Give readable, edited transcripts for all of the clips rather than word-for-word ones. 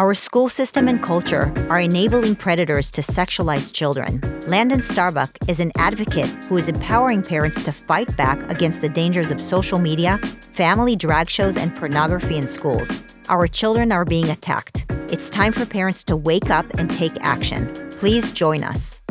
Our school system and culture are enabling predators to sexualize children. Landon Starbuck is an advocate who is empowering parents to fight back against the dangers of social media, family drag shows, and pornography in schools. Our children are being attacked. It's time for parents to wake up and take action. Please join us.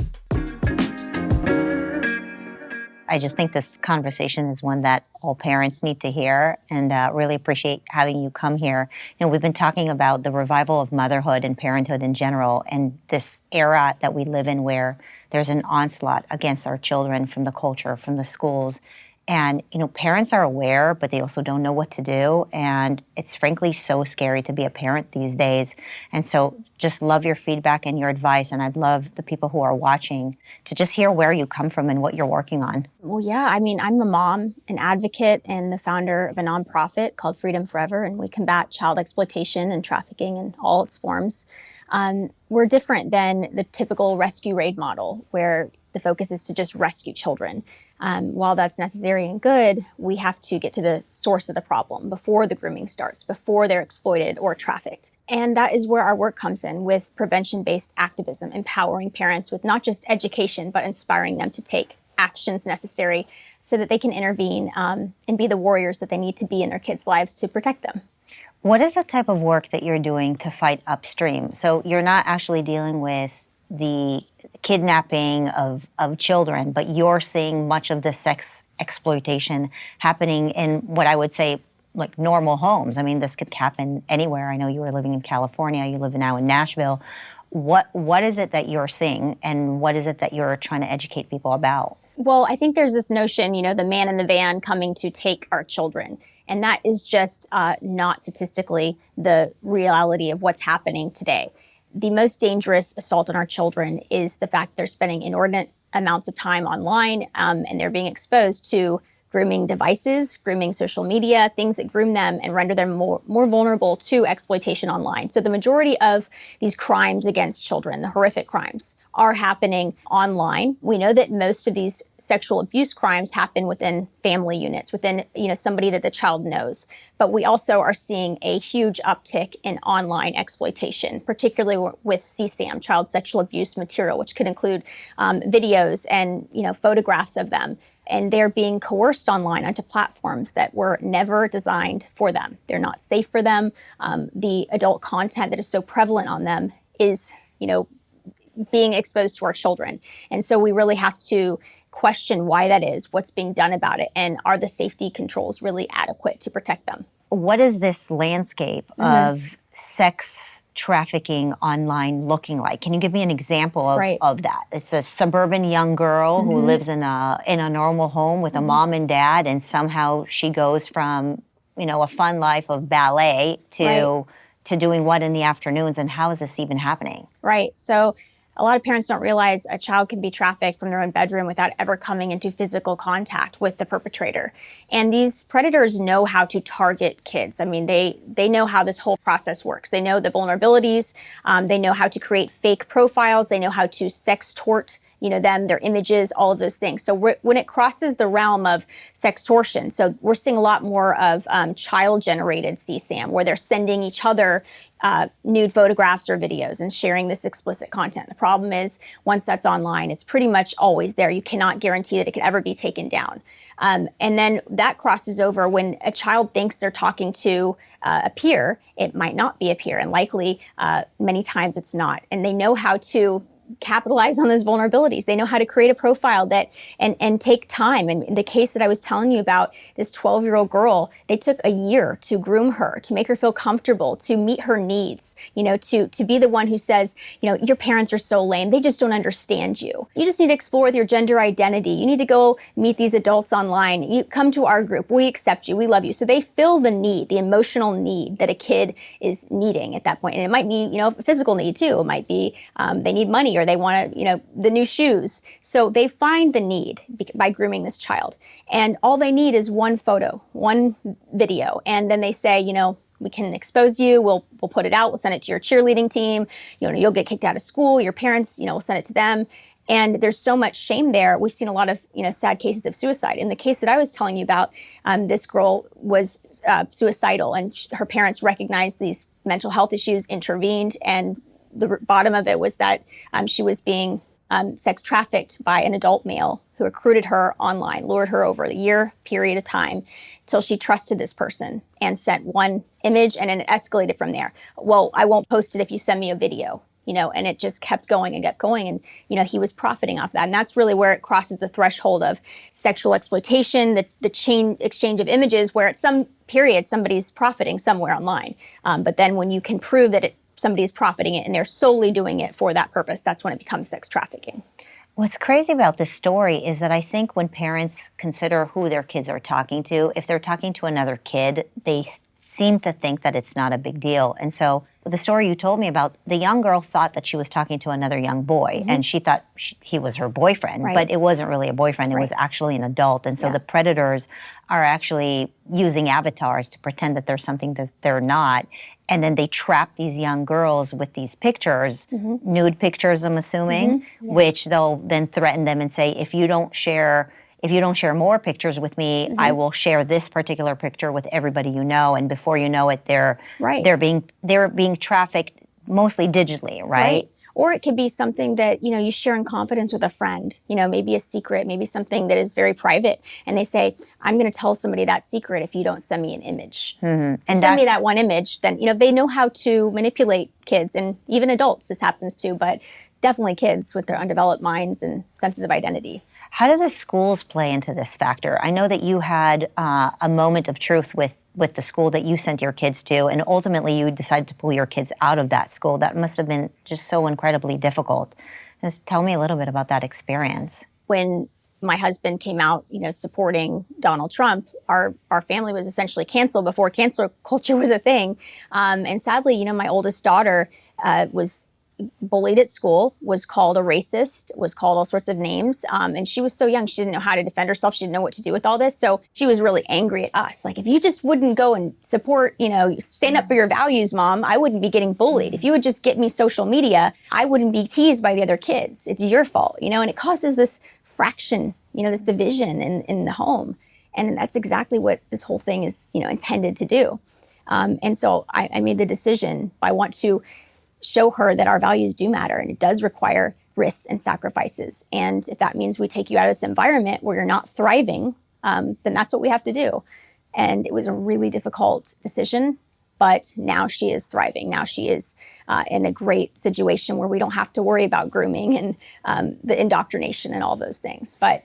I just think this conversation is one that all parents need to hear, and really appreciate having you come here. You know, we've been talking about the revival of motherhood and parenthood in general, and this era that we live in where there's an onslaught against our children from the culture, from the schools. And, you know, parents are aware, but they also don't know what to do. And it's frankly so scary to be a parent these days. And so just love your feedback and your advice. And I'd love the people who are watching to just hear where you come from and what you're working on. Well, yeah, I mean, I'm a mom, an advocate, and the founder of a nonprofit called Freedom Forever. And we combat child exploitation and trafficking in all its forms. We're different than the typical rescue raid model where the focus is to just rescue children. While that's necessary and good, we have to get to the source of the problem before the grooming starts, before they're exploited or trafficked. And that is where our work comes in with prevention-based activism, empowering parents with not just education, but inspiring them to take actions necessary so that they can intervene and be the warriors that they need to be in their kids' lives to protect them. What is the type of work that you're doing to fight upstream? So you're not actually dealing with the kidnapping of children, but you're seeing much of the sex exploitation happening in what I would say like normal homes. I mean, this could happen anywhere. I know you were living in California, you live now in Nashville. What is it that you're seeing, and what is it that you're trying to educate people about? Well, I think there's this notion, you know, the man in the van coming to take our children. And that is just not statistically the reality of what's happening today. The most dangerous assault on our children is the fact they're spending inordinate amounts of time online and they're being exposed to grooming devices, grooming social media, things that groom them and render them more vulnerable to exploitation online. So the majority of these crimes against children, the horrific crimes, are happening online. We know that most of these sexual abuse crimes happen within family units, within somebody that the child knows. But we also are seeing a huge uptick in online exploitation, particularly with CSAM, child sexual abuse material, which could include videos and photographs of them. And they're being coerced online onto platforms that were never designed for them. They're not safe for them. The adult content that is so prevalent on them is, being exposed to our children. And so we really have to question why that is, what's being done about it, and are the safety controls really adequate to protect them? What is this landscape of sex trafficking online looking like? Can you give me an example of that? It's a suburban young girl who lives in a normal home with a mom and dad, and somehow she goes from, a fun life of ballet to doing what in the afternoons, and how is this even happening? Right. So a lot of parents don't realize a child can be trafficked from their own bedroom without ever coming into physical contact with the perpetrator. And these predators know how to target kids. I mean, they know how this whole process works. They know the vulnerabilities. They know how to create fake profiles. They know how to sextort them, their images, all of those things. So when it crosses the realm of sextortion, so we're seeing a lot more of child-generated CSAM, where they're sending each other nude photographs or videos and sharing this explicit content. The problem is, once that's online, it's pretty much always there. You cannot guarantee that it could ever be taken down. And then that crosses over when a child thinks they're talking to a peer. It might not be a peer, and likely many times it's not. And they know how to capitalize on those vulnerabilities. They know how to create a profile that and take time. And in the case that I was telling you about, this 12-year-old girl, they took a year to groom her, to make her feel comfortable, to meet her needs, to be the one who says, your parents are so lame. They just don't understand you. You just need to explore with your gender identity. You need to go meet these adults online. You come to our group. We accept you. We love you. So they fill the need, the emotional need that a kid is needing at that point. And it might be, a physical need too. It might be they need money, or they want to, the new shoes. So they find the need by grooming this child. And all they need is one photo, one video. And then they say, we can expose you. We'll put it out. We'll send it to your cheerleading team. You'll get kicked out of school. Your parents, we'll send it to them. And there's so much shame there. We've seen a lot of sad cases of suicide. In the case that I was telling you about, this girl was suicidal, and her parents recognized these mental health issues, intervened, and the bottom of it was that she was being sex trafficked by an adult male who recruited her online, lured her over a year period of time till she trusted this person and sent one image, and then it escalated from there. Well, I won't post it if you send me a video. And it just kept going and kept going. And, he was profiting off that. And that's really where it crosses the threshold of sexual exploitation, the chain exchange of images, where at some period, somebody's profiting somewhere online. But then when you can prove that somebody's profiting it and they're solely doing it for that purpose, that's when it becomes sex trafficking. What's crazy about this story is that I think when parents consider who their kids are talking to, if they're talking to another kid, they seem to think that it's not a big deal. And so the story you told me about, the young girl thought that she was talking to another young boy, and she thought he was her boyfriend, but it wasn't really a boyfriend. It was actually an adult. And so the predators are actually using avatars to pretend that there's something that they're not. And then they trap these young girls with these pictures, nude pictures, I'm assuming, which they'll then threaten them and say, if you don't share more pictures with me, I will share this particular picture with everybody you know. And before you know it, they're being trafficked mostly digitally, right? Or it could be something that, you share in confidence with a friend, maybe a secret, maybe something that is very private. And they say, I'm going to tell somebody that secret if you don't send me an image. And send me that one image, then, they know how to manipulate kids and even adults this happens to, but definitely kids with their undeveloped minds and senses of identity. How do the schools play into this factor? I know that you had a moment of truth with the school that you sent your kids to, and ultimately you decided to pull your kids out of that school. That must have been just so incredibly difficult. Just tell me a little bit about that experience. When my husband came out, supporting Donald Trump, our family was essentially canceled before cancel culture was a thing. And sadly, my oldest daughter was bullied at school, was called a racist, was called all sorts of names. And she was so young, she didn't know how to defend herself. She didn't know what to do with all this. So she was really angry at us. Like, if you just wouldn't go and support, stand up for your values, Mom, I wouldn't be getting bullied. If you would just get me social media, I wouldn't be teased by the other kids. It's your fault, and it causes this fraction, this division in the home. And that's exactly what this whole thing is, intended to do. And so I made the decision. I want to show her that our values do matter, and it does require risks and sacrifices. And if that means we take you out of this environment where you're not thriving, then that's what we have to do. And it was a really difficult decision, but now she is thriving. Now she is in a great situation where we don't have to worry about grooming and the indoctrination and all those things. But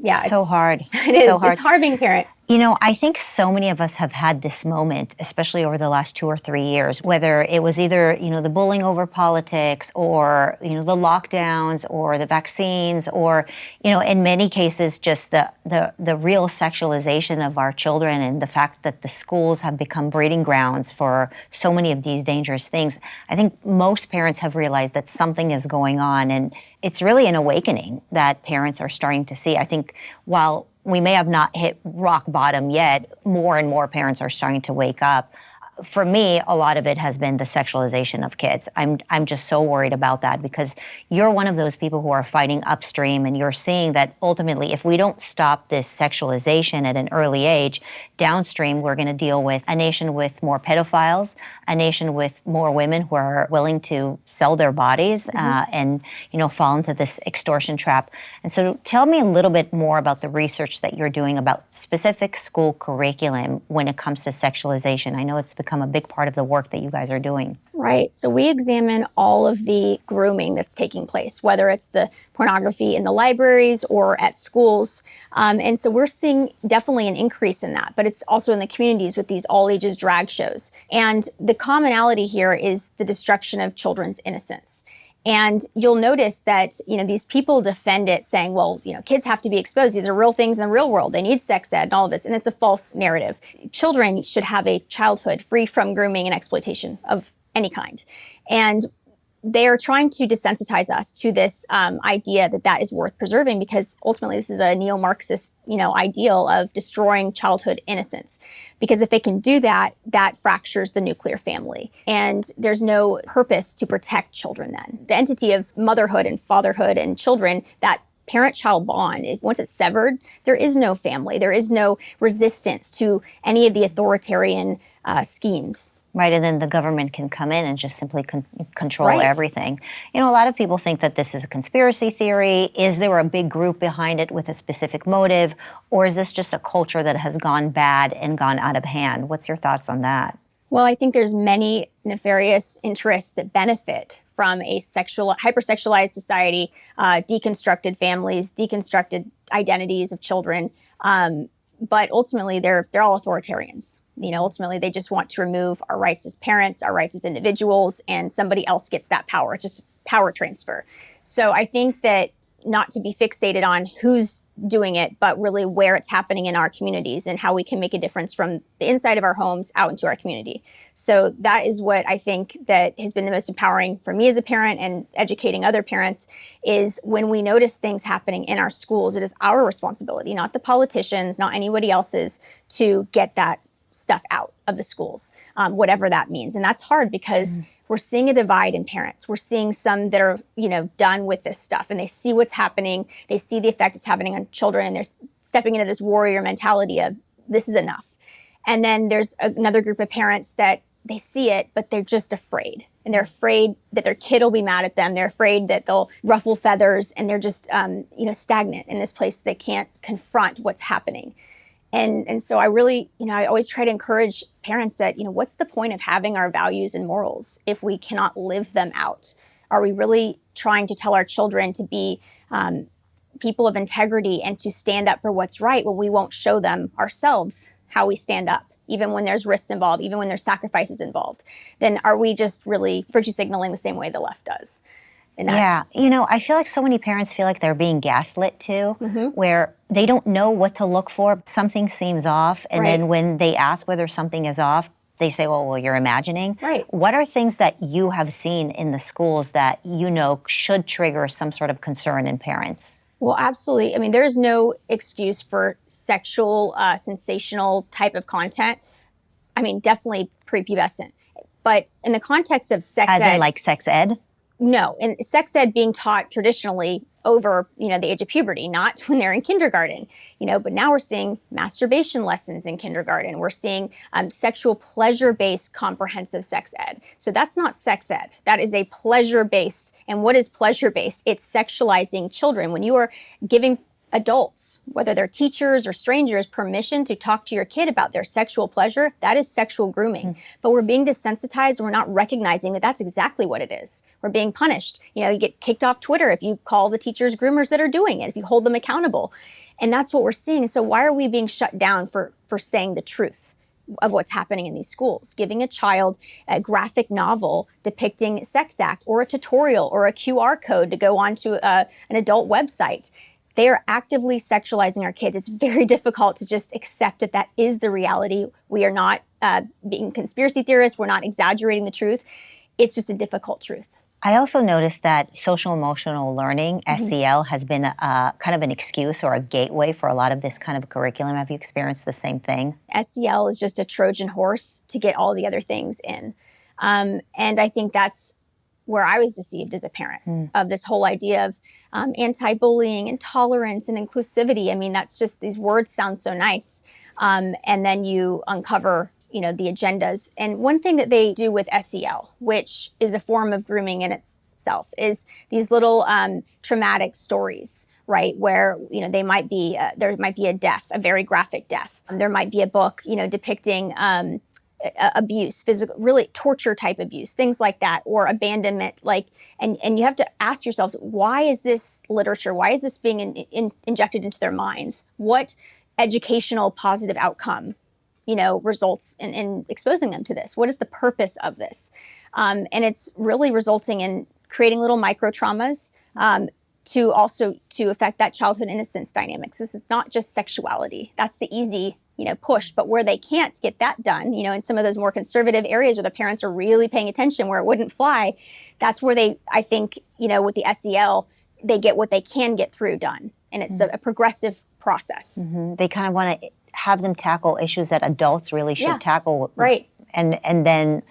yeah, so hard. It is. So hard. It's hard being a parent. I think so many of us have had this moment, especially over the last 2 or 3 years, whether it was either, the bullying over politics or, the lockdowns or the vaccines or, in many cases, just the real sexualization of our children and the fact that the schools have become breeding grounds for so many of these dangerous things. I think most parents have realized that something is going on, and it's really an awakening that parents are starting to see. I think while we may have not hit rock bottom yet, more and more parents are starting to wake up. For me, a lot of it has been the sexualization of kids. I'm just so worried about that because you're one of those people who are fighting upstream, and you're seeing that ultimately if we don't stop this sexualization at an early age, downstream we're going to deal with a nation with more pedophiles, a nation with more women who are willing to sell their bodies and fall into this extortion trap. And so tell me a little bit more about the research that you're doing about specific school curriculum when it comes to sexualization. I know it's become a big part of the work that you guys are doing. Right. So we examine all of the grooming that's taking place, whether it's the pornography in the libraries or at schools. And so we're seeing definitely an increase in that, but it's also in the communities with these all ages drag shows. And the commonality here is the destruction of children's innocence. And you'll notice that, these people defend it saying, well, kids have to be exposed. These are real things in the real world. They need sex ed and all of this. And it's a false narrative. Children should have a childhood free from grooming and exploitation of any kind. And they are trying to desensitize us to this idea that is worth preserving, because ultimately this is a neo-Marxist, ideal of destroying childhood innocence. Because if they can do that, that fractures the nuclear family. And there's no purpose to protect children then. The entity of motherhood and fatherhood and children, that parent-child bond, once it's severed, there is no family. There is no resistance to any of the authoritarian schemes. Right, and then the government can come in and just simply control Right. everything. A lot of people think that this is a conspiracy theory. Is there a big group behind it with a specific motive? Or is this just a culture that has gone bad and gone out of hand? What's your thoughts on that? Well, I think there's many nefarious interests that benefit from a hypersexualized society, deconstructed families, deconstructed identities of children. But ultimately, they're all authoritarians. Ultimately, they just want to remove our rights as parents, our rights as individuals, and somebody else gets that power. It's just power transfer. So I think that not to be fixated on who's doing it, but really where it's happening in our communities and how we can make a difference from the inside of our homes out into our community. So that is what I think that has been the most empowering for me as a parent and educating other parents, is when we notice things happening in our schools, it is our responsibility, not the politicians, not anybody else's, to get that stuff out of the schools, whatever that means. And that's hard because we're seeing a divide in parents. We're seeing some that are, done with this stuff, and they see what's happening. They see the effect it's having on children, and they're stepping into this warrior mentality of this is enough. And then there's another group of parents that they see it, but they're just afraid. And they're afraid that their kid will be mad at them. They're afraid that they'll ruffle feathers, and they're just, stagnant in this place. They can't confront what's happening. And so I really, I always try to encourage parents that, what's the point of having our values and morals if we cannot live them out? Are we really trying to tell our children to be people of integrity and to stand up for what's right when we won't show them ourselves how we stand up, even when there's risks involved, even when there's sacrifices involved? Then are we just really virtue signaling the same way the left does? Yeah. I feel like so many parents feel like they're being gaslit too, where they don't know what to look for. Something seems off. And then when they ask whether something is off, they say, well, you're imagining. Right. What are things that you have seen in the schools that should trigger some sort of concern in parents? Well, absolutely. I mean, there is no excuse for sexual, sensational type of content. I mean, definitely prepubescent. But in the context of sex ed. As in like sex ed? No, and sex ed being taught traditionally over, the age of puberty, not when they're in kindergarten, but now we're seeing masturbation lessons in kindergarten. We're seeing sexual pleasure-based comprehensive sex ed. So that's not sex ed. That is a pleasure-based. And what is pleasure-based? It's sexualizing children. When you are giving adults, whether they're teachers or strangers, permission to talk to your kid about their sexual pleasure, that is sexual grooming. But we're being desensitized, and we're not recognizing that that's exactly what it is. We're being punished. You get kicked off Twitter if you call the teachers groomers that are doing it, if you hold them accountable. And that's what we're seeing. So why are we being shut down for saying the truth of what's happening in these schools? Giving a child a graphic novel depicting sex act, or a tutorial, or a QR code to go onto an adult website. They are actively sexualizing our kids. It's very difficult to just accept that that is the reality. We are not being conspiracy theorists. We're not exaggerating the truth. It's just a difficult truth. I also noticed that social emotional learning, SEL, has been kind of an excuse or a gateway for a lot of this kind of curriculum. Have you experienced the same thing? SEL is just a Trojan horse to get all the other things in. And I think that's where I was deceived as a parent of this whole idea of anti-bullying and tolerance and inclusivity. I mean, that's just, these words sound so nice. And then you uncover, the agendas. And one thing that they do with SEL, which is a form of grooming in itself, is these little traumatic stories, right? Where, they might be, there might be a death, a very graphic death. There might be a book, depicting abuse, physical, really torture type abuse, things like that, or abandonment, and you have to ask yourselves, why is this literature, why is this being injected into their minds? What educational positive outcome, results in exposing them to this? What is the purpose of this? And it's really resulting in creating little micro traumas, to affect that childhood innocence dynamics. This is not just sexuality. That's the easy pushed. But where they can't get that done, in some of those more conservative areas where the parents are really paying attention, where it wouldn't fly, that's where I think, with the SEL, they get what they can get through done. And it's a progressive process. They kind of want to have them tackle issues that adults really should tackle. Right. And then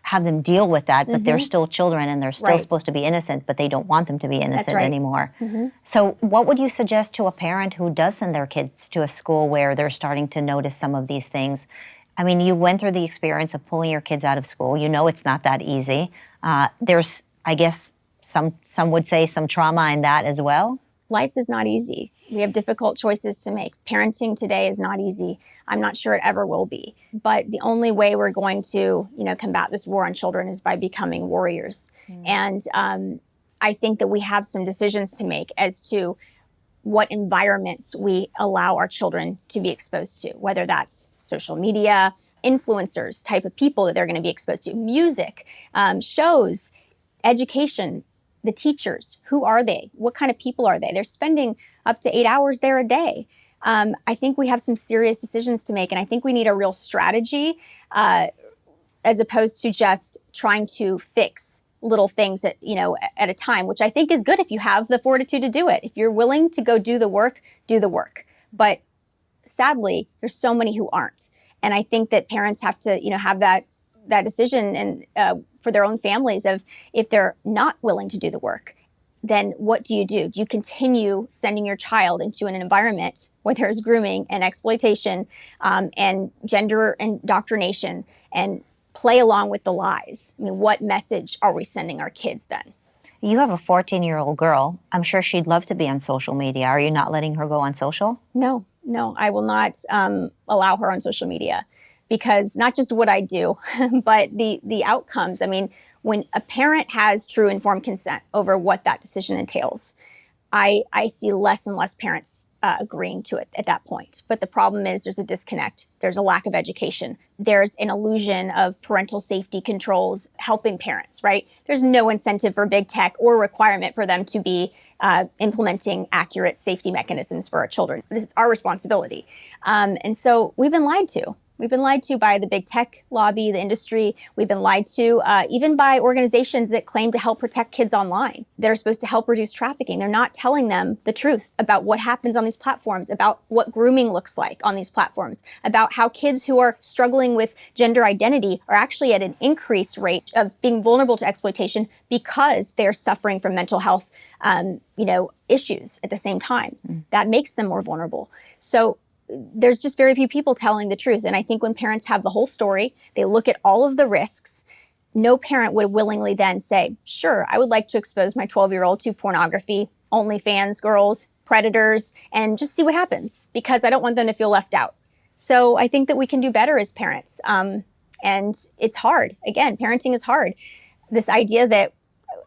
have them deal with that, but they're still children and they're still supposed to be innocent, but they don't want them to be innocent anymore. So what would you suggest to a parent who does send their kids to a school where they're starting to notice some of these things? I mean, you went through the experience of pulling your kids out of school. You know it's not that easy. There's, I guess, some would say some trauma in that as well. Life is not easy. We have difficult choices to make. Parenting today is not easy. I'm not sure it ever will be. But the only way we're going to, combat this war on children is by becoming warriors. And I think that we have some decisions to make as to what environments we allow our children to be exposed to, whether that's social media, influencers, type of people that they're going to be exposed to, music, shows, education. The teachers, who are they? What kind of people are they? They're spending up to 8 hours there a day. I think we have some serious decisions to make, and I think we need a real strategy as opposed to just trying to fix little things at a time, which I think is good if you have the fortitude to do it. If you're willing to go do the work, do the work. But sadly, there's so many who aren't. And I think that parents have to, have that decision and for their own families of if they're not willing to do the work, then what do? Do you continue sending your child into an environment where there's grooming and exploitation and gender indoctrination and play along with the lies? I mean, what message are we sending our kids then? You have a 14-year-old girl. I'm sure she'd love to be on social media. Are you not letting her go on social? No, I will not allow her on social media. Because not just what I do, but the outcomes. I mean, when a parent has true informed consent over what that decision entails, I see less and less parents agreeing to it at that point. But the problem is there's a disconnect. There's a lack of education. There's an illusion of parental safety controls helping parents, right? There's no incentive for big tech or requirement for them to be implementing accurate safety mechanisms for our children. This is our responsibility. And so we've been lied to. We've been lied to by the big tech lobby, the industry. We've been lied to even by organizations that claim to help protect kids online, that are supposed to help reduce trafficking. They're not telling them the truth about what happens on these platforms, about what grooming looks like on these platforms, about how kids who are struggling with gender identity are actually at an increased rate of being vulnerable to exploitation because they're suffering from mental health issues at the same time. That makes them more vulnerable. So there's just very few people telling the truth. And I think when parents have the whole story, they look at all of the risks, no parent would willingly then say, sure, I would like to expose my 12-year-old to pornography, OnlyFans girls, predators, and just see what happens because I don't want them to feel left out. So I think that we can do better as parents. And it's hard. Again, parenting is hard. This idea that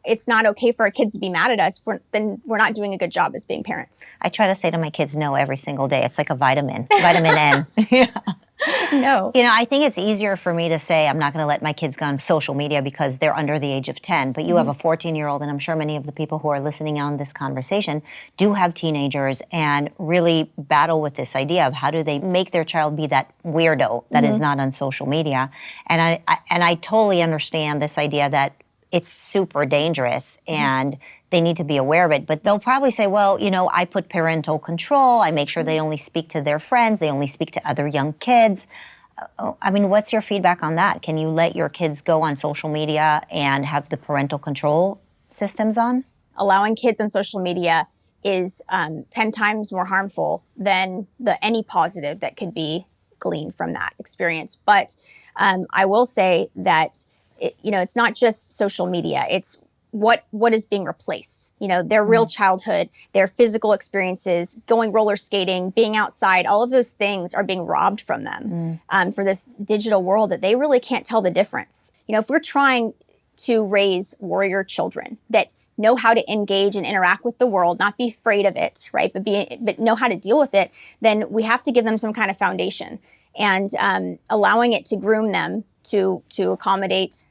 it's not okay for our kids to be mad at us, then we're not doing a good job as being parents. I try to say to my kids no every single day. It's like a vitamin N. Yeah. No. I think it's easier for me to say I'm not going to let my kids go on social media because they're under the age of 10. But you have a 14-year-old, and I'm sure many of the people who are listening on this conversation do have teenagers and really battle with this idea of how do they make their child be that weirdo that is not on social media. And I totally understand this idea that it's super dangerous and they need to be aware of it. But they'll probably say, well, I put parental control. I make sure they only speak to their friends. They only speak to other young kids. I mean, what's your feedback on that? Can you let your kids go on social media and have the parental control systems on? Allowing kids on social media is 10 times more harmful than any positive that could be gleaned from that experience. But I will say that it's not just social media. It's what is being replaced. Their real childhood, their physical experiences, going roller skating, being outside, all of those things are being robbed from them for this digital world that they really can't tell the difference. If we're trying to raise warrior children that know how to engage and interact with the world, not be afraid of it, right? But know how to deal with it, then we have to give them some kind of foundation. And allowing it to groom them to accommodate,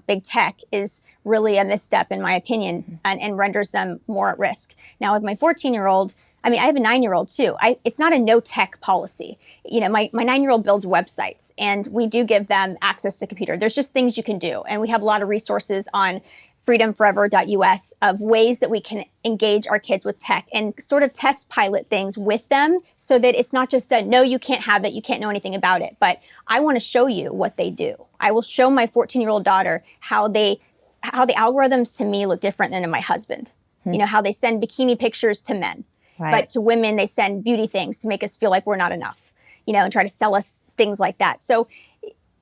big tech is really a misstep in my opinion and renders them more at risk. Now with my 14-year-old, I mean, I have a 9-year-old too. It's not a no tech policy. You know, my 9-year-old builds websites, and we do give them access to computer. There's just things you can do. And we have a lot of resources on freedomforever.us of ways that we can engage our kids with tech and sort of test pilot things with them so that it's not just a, no, you can't have it, you can't know anything about it. But I want to show you what they do. I will show my 14-year-old daughter how the algorithms to me look different than to my husband. You know, how they send bikini pictures to men. Right. But to women, they send beauty things to make us feel like we're not enough, you know, and try to sell us things like that. So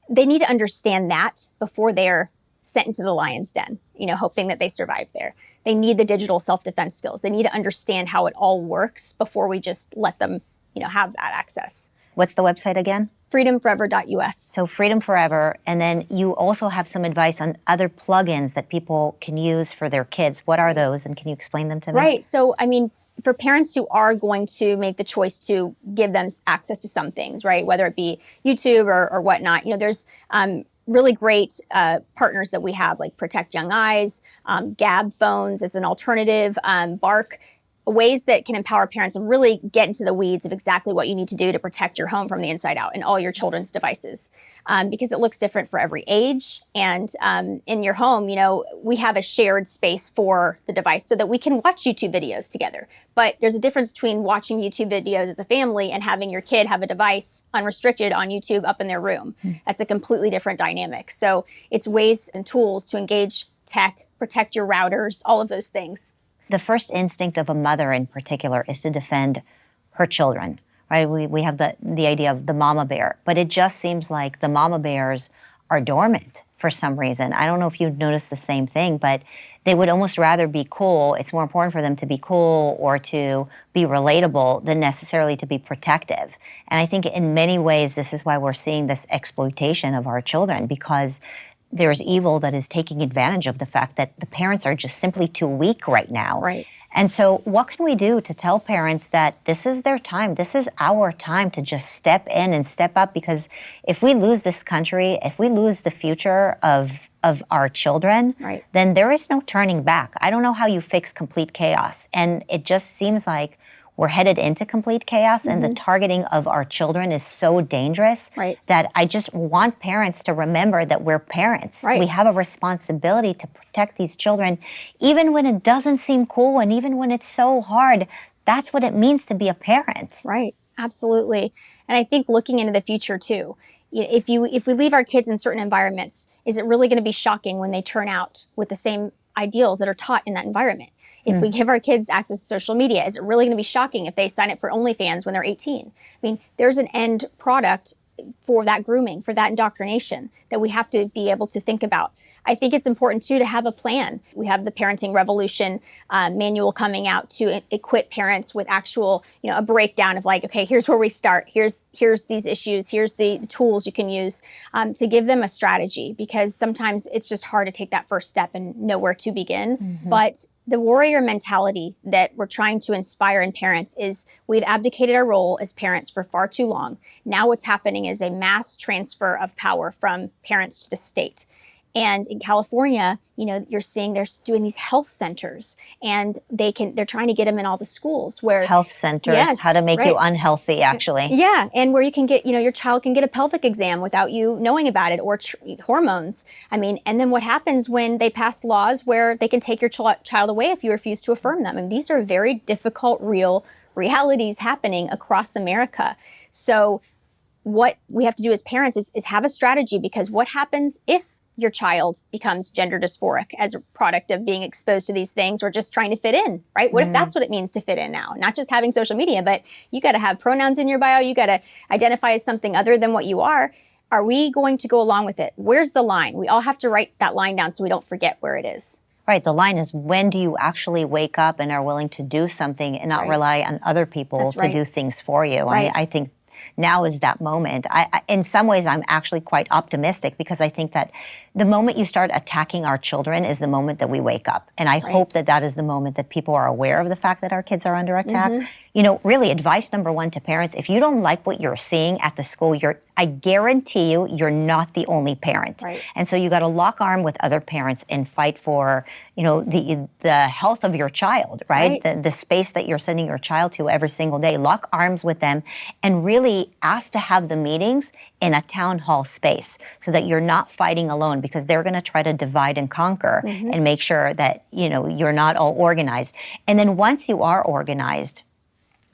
they need to understand that before they're sent into the lion's den, you know, hoping that they survive there. They need the digital self-defense skills. They need to understand how it all works before we just let them, you know, have that access. What's the website again? freedomforever.us. So Freedom Forever. And then you also have some advice on other plugins that people can use for their kids. What are those? And can you explain them to me? Right. So, I mean, for parents who are going to make the choice to give them access to some things, right, whether it be YouTube or whatnot, you know, there's really great partners that we have, like Protect Young Eyes, Gab phones as an alternative, Bark, ways that can empower parents and really get into the weeds of exactly what you need to do to protect your home from the inside out and all your children's devices. Because it looks different for every age. And in your home, you know, we have a shared space for the device so that we can watch YouTube videos together. But there's a difference between watching YouTube videos as a family and having your kid have a device unrestricted on YouTube up in their room. That's a completely different dynamic. So it's ways and tools to engage tech, protect your routers, all of those things. The first instinct of a mother in particular is to defend her children. Right, we have the idea of the mama bear, but it just seems like the mama bears are dormant for some reason. I don't know if you've noticed the same thing, but they would almost rather be cool. It's more important for them to be cool or to be relatable than necessarily to be protective. And I think in many ways, this is why we're seeing this exploitation of our children, because there's evil that is taking advantage of the fact that the parents are just simply too weak right now. Right. And so what can we do to tell parents that this is their time, this is our time to just step in and step up? Because if we lose this country, if we lose the future of our children, right, then there is no turning back. I don't know how you fix complete chaos. And it just seems like we're headed into complete chaos, and the targeting of our children is so dangerous that I just want parents to remember that we're parents. Right. We have a responsibility to protect these children, even when it doesn't seem cool and even when it's so hard. That's what it means to be a parent. Right, absolutely. And I think looking into the future too, if we leave our kids in certain environments, is it really going to be shocking when they turn out with the same ideals that are taught in that environment? If we give our kids access to social media, is it really going to be shocking if they sign up for OnlyFans when they're 18? I mean, there's an end product for that grooming, for that indoctrination that we have to be able to think about. I think it's important, too, to have a plan. We have the Parenting Revolution manual coming out to equip parents with actual, you know, a breakdown of like, okay, here's where we start. Here's these issues. Here's the tools you can use to give them a strategy, because sometimes it's just hard to take that first step and know where to begin. But the warrior mentality that we're trying to inspire in parents is we've abdicated our role as parents for far too long. Now what's happening is a mass transfer of power from parents to the state. And in California, you know, you're seeing they're doing these health centers, and they're trying to get them in all the schools where health centers, how to make you unhealthy, actually. Yeah, and where you can get, you know, your child can get a pelvic exam without you knowing about it, or hormones. I mean, and then what happens when they pass laws where they can take your child away if you refuse to affirm them? And these are very difficult, real realities happening across America. So what we have to do as parents is have a strategy, because what happens if your child becomes gender dysphoric as a product of being exposed to these things or just trying to fit in, right? What if that's what it means to fit in now? Not just having social media, but you got to have pronouns in your bio. You got to identify as something other than what you are. Are we going to go along with it? Where's the line? We all have to write that line down so we don't forget where it is. Right. The line is, when do you actually wake up and are willing to do something and not rely on other people to do things for you? I mean, I think now is that moment. In some ways, I'm actually quite optimistic, because I think that the moment you start attacking our children is the moment that we wake up. And I hope that that is the moment that people are aware of the fact that our kids are under attack. You know, really, advice number one to parents, if you don't like what you're seeing at the school, I guarantee you're not the only parent. And so you got to lock arm with other parents and fight for, you know, the health of your child, right? The space that you're sending your child to every single day. Lock arms with them and really ask to have the meetings in a town hall space so that you're not fighting alone, because they're going to try to divide and conquer and make sure that, you know, you're not all organized. And then once you are organized,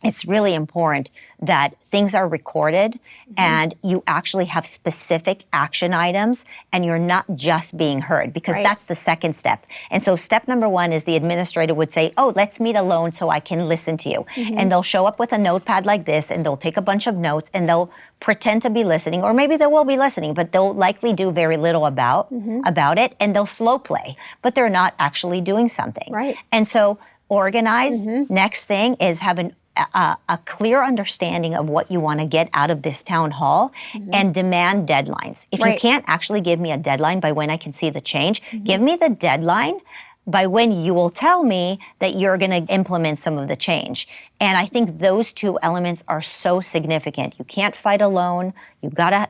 it's really important that things are recorded and you actually have specific action items and you're not just being heard, because that's the second step. And so step number one is the administrator would say, oh, let's meet alone so I can listen to you. And they'll show up with a notepad like this and they'll take a bunch of notes and they'll pretend to be listening, or maybe they will be listening, but they'll likely do very little about it, and they'll slow play, but they're not actually doing something. And so organize. Next thing is have a clear understanding of what you want to get out of this town hall and demand deadlines. If you can't actually give me a deadline by when I can see the change, give me the deadline by when you will tell me that you're going to implement some of the change. And I think those two elements are so significant. You can't fight alone. You gotta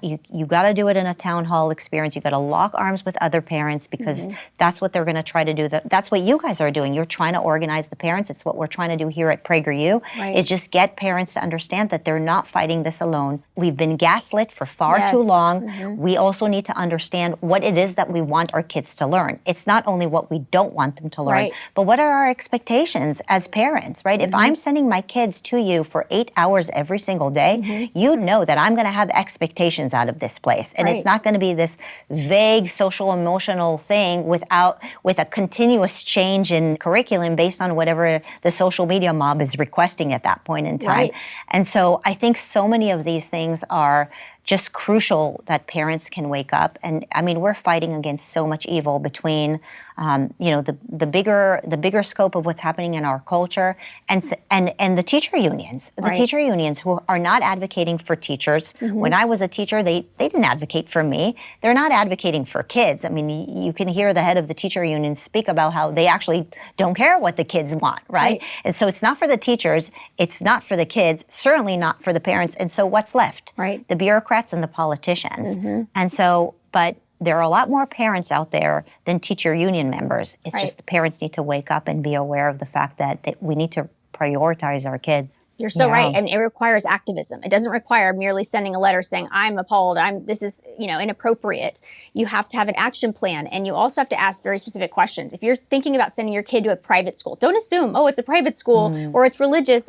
do it in a town hall experience. You gotta lock arms with other parents, because that's what they're gonna try to do. That's what you guys are doing. You're trying to organize the parents. It's what we're trying to do here at PragerU, is just get parents to understand that they're not fighting this alone. We've been gaslit for far too long. We also need to understand what it is that we want our kids to learn. It's not only what we don't want them to learn, but what are our expectations as parents, right? If I'm sending my kids to you for 8 hours every single day, you know that I'm going to have expectations out of this place. And it's not going to be this vague social emotional thing with a continuous change in curriculum based on whatever the social media mob is requesting at that point in time. And so I think so many of these things are just crucial that parents can wake up. And I mean, we're fighting against so much evil between, you know, the bigger scope of what's happening in our culture and the teacher unions. The teacher unions who are not advocating for teachers. When I was a teacher, they didn't advocate for me. They're not advocating for kids. I mean, you can hear the head of the teacher union speak about how they actually don't care what the kids want, right? And so it's not for the teachers, it's not for the kids, certainly not for the parents. And so what's left? The bureaucrats and the politicians. And so, but there are a lot more parents out there than teacher union members. It's just the parents need to wake up and be aware of the fact that we need to prioritize our kids. You're so right. And it requires activism. It doesn't require merely sending a letter saying, I'm appalled, this is, you know, inappropriate. You have to have an action plan. And you also have to ask very specific questions. If you're thinking about sending your kid to a private school, don't assume, oh, it's a private school or it's religious.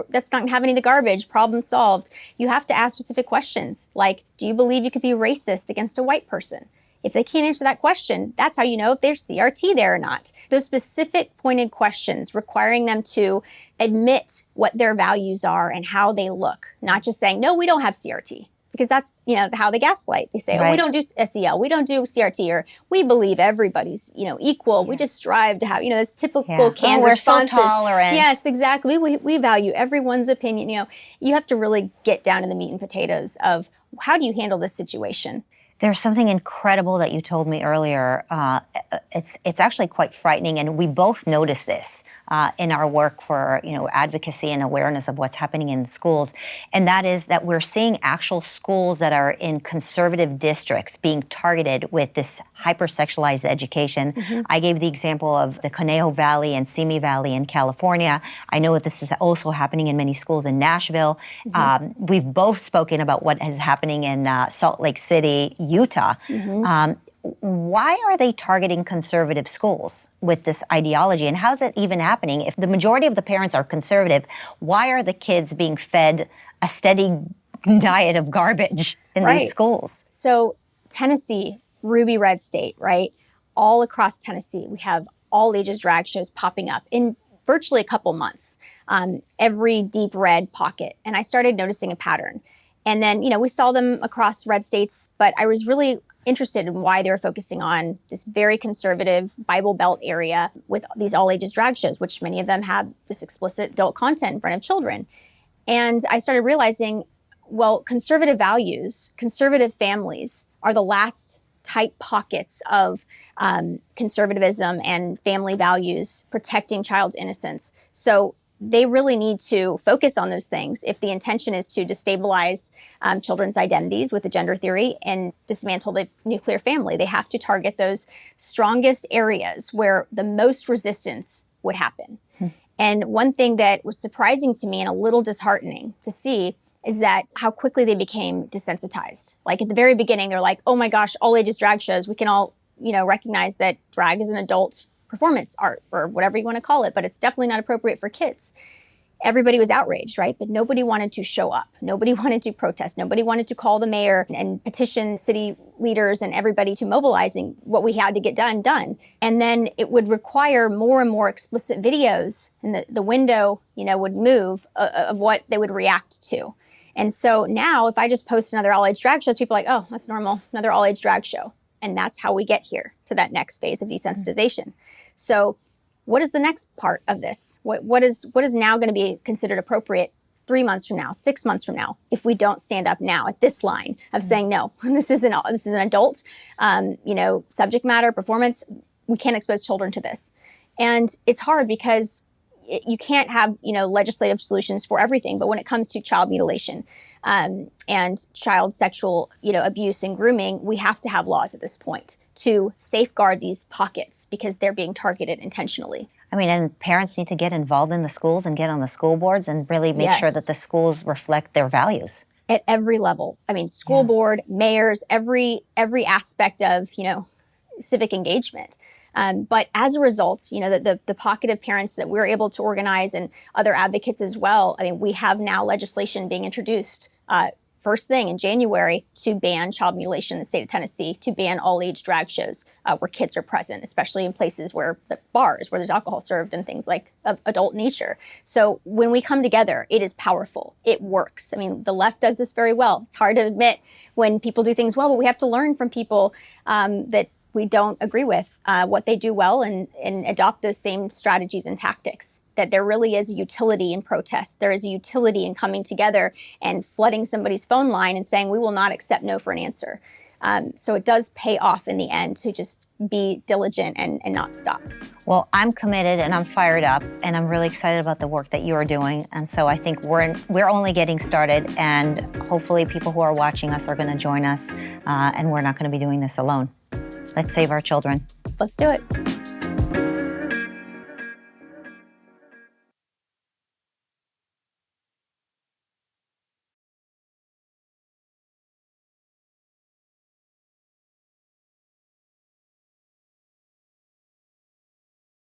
That's not going to have any of the garbage. Problem solved. You have to ask specific questions. Like, do you believe you could be racist against a white person? If they can't answer that question, that's how you know if there's CRT there or not. Those specific pointed questions requiring them to admit what their values are and how they look, not just saying, no, we don't have CRT. Because that's, you know, how they gaslight. They say, oh, we don't do SEL, we don't do CRT, or we believe everybody's, you know, equal. We just strive to have, you know, this typical canned responses. We're so tolerant. Yes, exactly. We value everyone's opinion. You know, you have to really get down to the meat and potatoes of how do you handle this situation? There's something incredible that you told me earlier. It's actually quite frightening, and we both notice this in our work for, you know, advocacy and awareness of what's happening in schools. And that is that we're seeing actual schools that are in conservative districts being targeted with this hypersexualized education. I gave the example of the Conejo Valley and Simi Valley in California. I know that this is also happening in many schools in Nashville. We've both spoken about what is happening in Salt Lake City, Utah. Why are they targeting conservative schools with this ideology? And how's it even happening? If the majority of the parents are conservative, why are the kids being fed a steady diet of garbage in these schools? So Tennessee, Ruby Red State, right? All across Tennessee, we have all ages drag shows popping up in virtually a couple months, every deep red pocket. And I started noticing a pattern. And then, you know, we saw them across red states, but I was really interested in why they were focusing on this very conservative Bible Belt area with these all ages drag shows, which many of them have this explicit adult content in front of children. And I started realizing, well, conservative values, conservative families are the last tight pockets of conservatism and family values, protecting child's innocence. So they really need to focus on those things if the intention is to destabilize children's identities with the gender theory and dismantle the nuclear family. They have to target those strongest areas where the most resistance would happen. And one thing that was surprising to me and a little disheartening to see is that how quickly they became desensitized. Like at the very beginning, they're like, oh my gosh, all ages drag shows. We can all, recognize that drag is an adult performance art or whatever you want to call it, but it's definitely not appropriate for kids. Everybody was outraged, right? But nobody wanted to show up. Nobody wanted to protest. Nobody wanted to call the mayor and petition city leaders and everybody to mobilizing what we had to get done. And then it would require more and more explicit videos, and the window, would move of what they would react to. And so now if I just post another all-age drag show, people are like, oh, that's normal, another all-age drag show. And that's how we get here to that next phase of desensitization. So what is the next part of this? What is now going to be considered appropriate 3 months from now, 6 months from now, if we don't stand up now at this line of saying, no, this is an adult, subject matter, performance. We can't expose children to this. And it's hard because you can't have, legislative solutions for everything. But when it comes to child mutilation and child sexual, abuse and grooming, we have to have laws at this point to safeguard these pockets because they're being targeted intentionally. I mean, and parents need to get involved in the schools and get on the school boards and really make sure that the schools reflect their values. At every level. I mean, school board, mayors, every aspect of, civic engagement. But as a result, the pocket of parents that we're able to organize and other advocates as well, I mean, we have now legislation being introduced first thing in January to ban child mutilation in the state of Tennessee, to ban all-age drag shows where kids are present, especially in places where the bars, where there's alcohol served and things like of adult nature. So when we come together, it is powerful. It works. I mean, the left does this very well. It's hard to admit when people do things well, but we have to learn from people that we don't agree with what they do well and adopt those same strategies and tactics. That there really is a utility in protest. There is a utility in coming together and flooding somebody's phone line and saying, we will not accept no for an answer. So it does pay off in the end to just be diligent and not stop. Well, I'm committed and I'm fired up and I'm really excited about the work that you are doing. And so I think we're only getting started, and hopefully people who are watching us are going to join us, and we're not going to be doing this alone. Let's save our children. Let's do it.